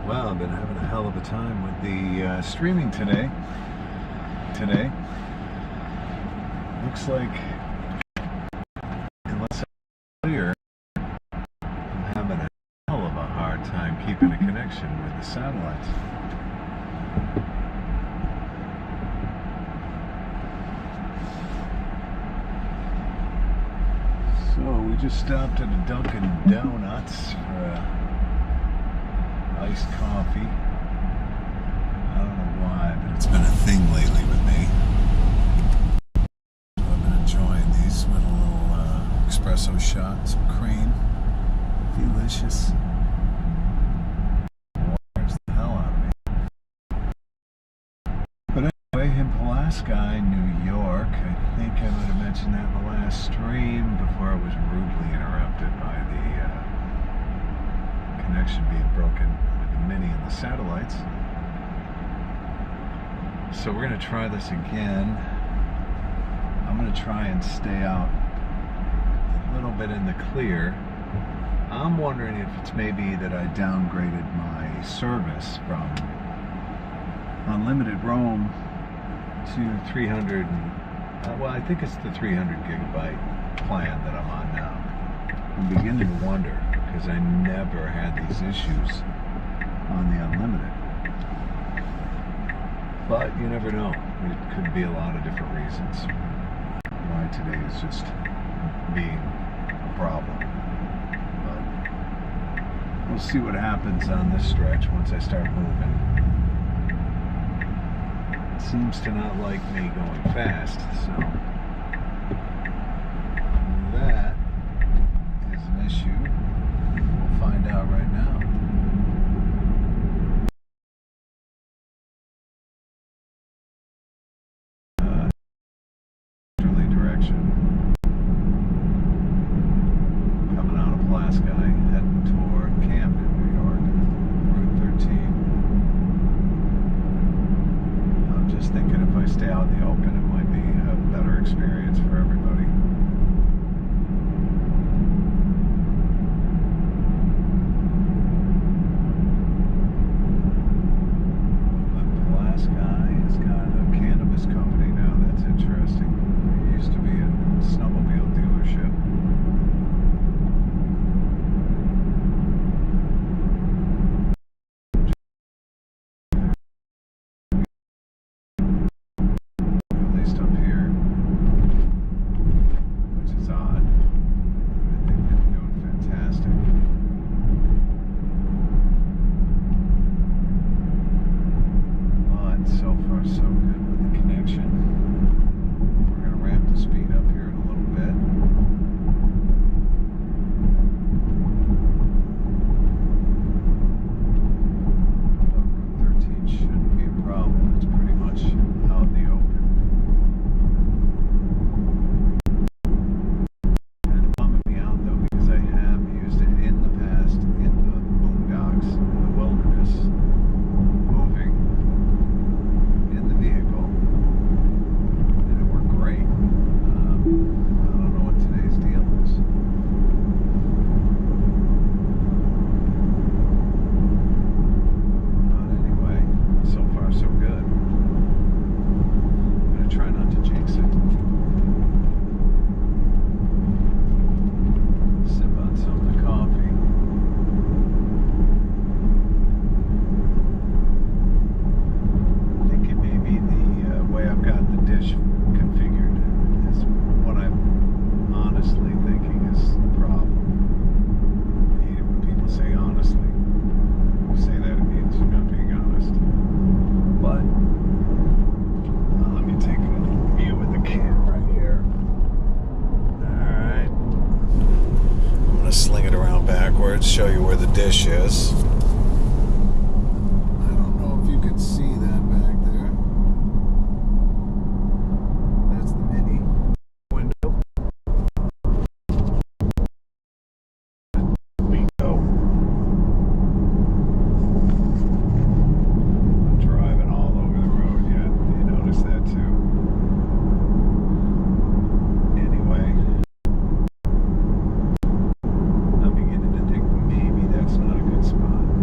Well, I've been having a hell of a time with the streaming today. Looks like, unless I'm clear, I'm having a hell of a hard time keeping a connection with the satellites. So we just stopped at a Dunkin' Donuts for iced coffee. I don't know why, but it's been a thing lately with me. So I've been enjoying these with a little espresso shot, some cream. Delicious. Waters the hell out of me. But anyway, in Pulaski, New York, I think I might have mentioned that in the last stream before I was rudely interrupted by the connection being broken with the Mini and the satellites. So we're going to try this again. I'm going to try and stay out a little bit in the clear. I'm wondering if it's maybe that I downgraded my service from unlimited roam to 300 well, I think it's the 300 gigabyte plan that I'm on now. I'm beginning to wonder, because I never had these issues on the unlimited. But you never know. It could be a lot of different reasons why today is just being a problem. But we'll see what happens on this stretch once I start moving. It seems to not like me going fast, so that is an issue. We'll find out right now. Direction. Coming out of Pulaski, heading toward Camden, New York, Route 13. I'm just thinking if I stay out in the open, it might be a better experience for everybody. But Pulaski has got a cannabis company now. That's interesting. Used to be a snowmobile dealership. At least up here, which is odd. I think they're doing fantastic. But so far so good with the connection. Ramp the speed up here in a little bit. Route 13 shouldn't be a problem. It's pretty much out in the open. And it's bumming me out though, because I have used it in the past in the boondocks, in the wilderness, moving in the vehicle. Great. I don't know what today's deal is. But anyway, so far so good. I'm going to try not to jinx it. Sip on some of the coffee. I think it may be the way I've got the dish configured is what I'm honestly thinking is the problem. I hate it when people say honestly. If you say that, it means you're not being honest. But let me take a view with the camera here. Alright. I'm going to sling it around backwards, show you where the dish is. I don't know if you can see that back there. That's the Mini window. We go. I'm driving all over the road yet. You notice that too. Anyway, I'm beginning to think maybe that's not a good spot.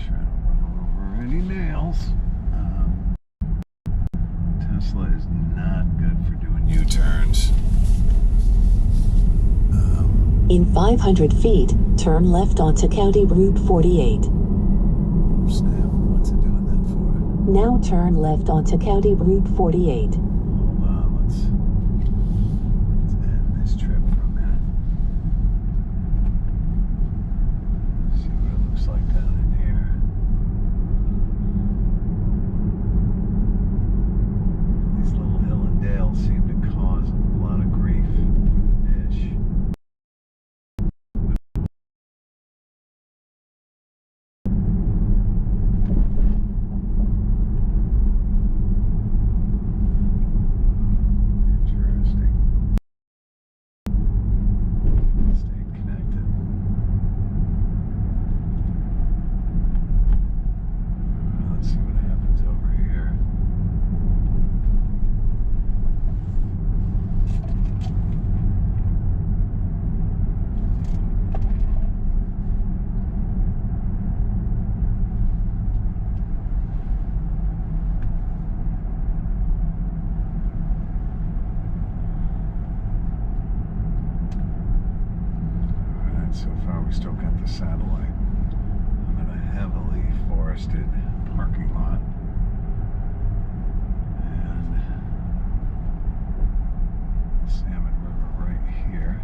trying to run over any nails. Tesla is not good for doing U-turns. In 500 feet, turn left onto County Route 48. Snap, what's it doing that for? Now turn left onto County Route 48. Hold on, let's end this trip for a minute. See what it looks like down in here. These little hill and dales seem to cause a lot of grief for the dish. So far we still got the satellite. I'm in a heavily forested parking lot. And Salmon River right here.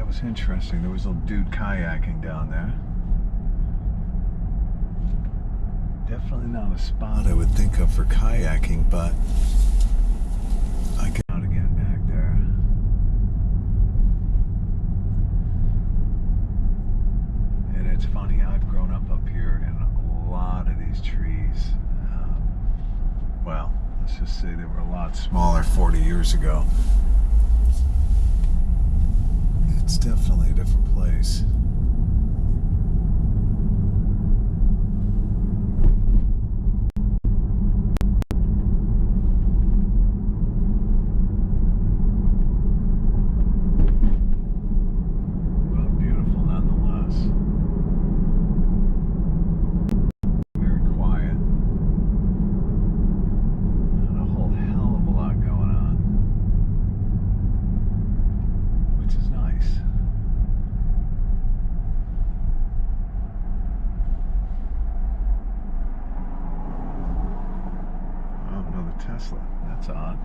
Was interesting. There was a dude kayaking down there. Definitely not a spot I would think of for kayaking, but I get out again back there. And it's funny, I've grown up here in a lot of these trees. Well, let's just say they were a lot smaller 40 years ago. It's definitely a different place. But beautiful nonetheless. Very quiet. Not a whole hell of a lot going on, which is nice. Tesla. That's odd.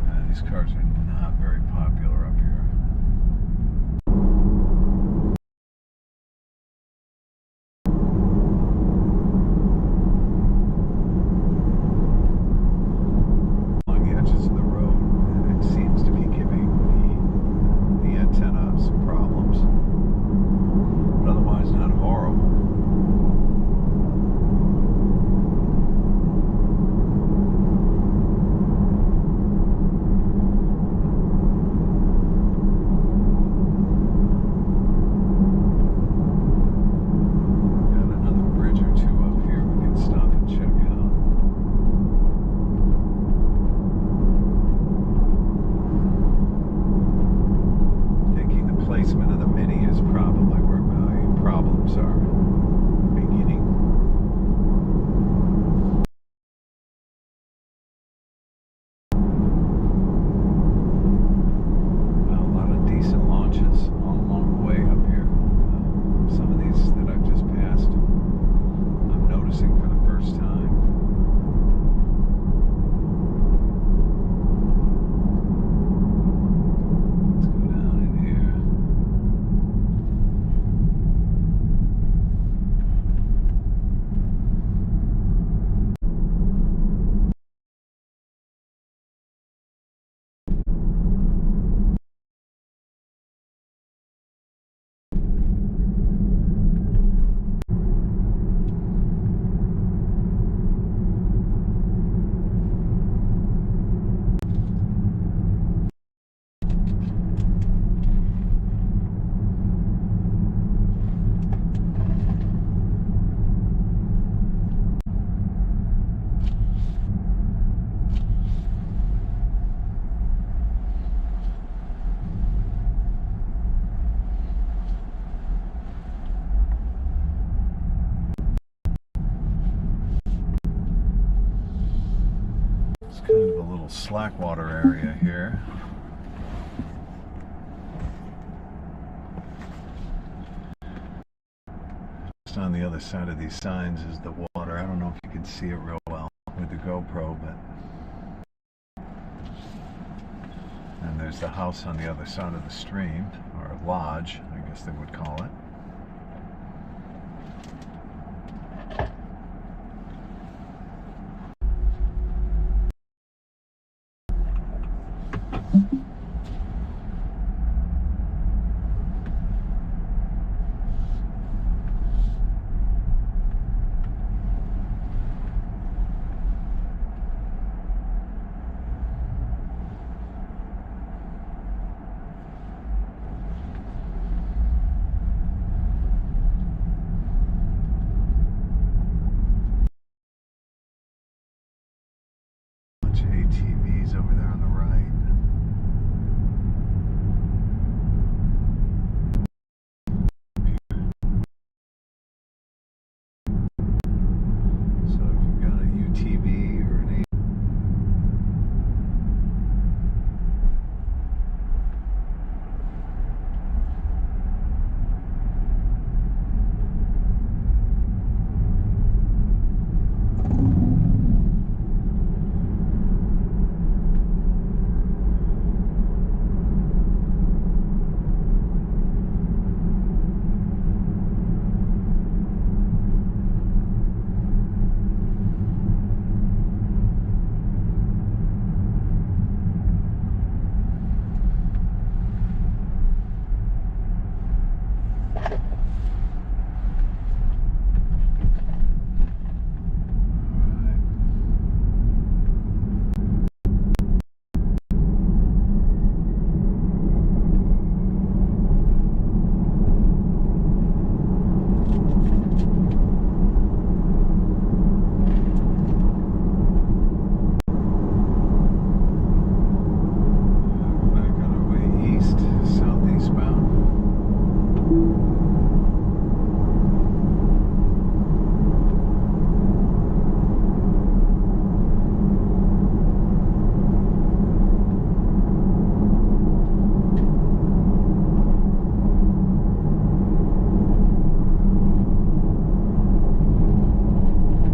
Yeah, these cars are not very popular up here. Along the edges of the road, and it seems to be giving the antenna some problems, but otherwise not horrible. little slackwater area here. Just on the other side of these signs is the water. I don't know if you can see it real well with the GoPro, but and there's the house on the other side of the stream, or lodge, I guess they would call it.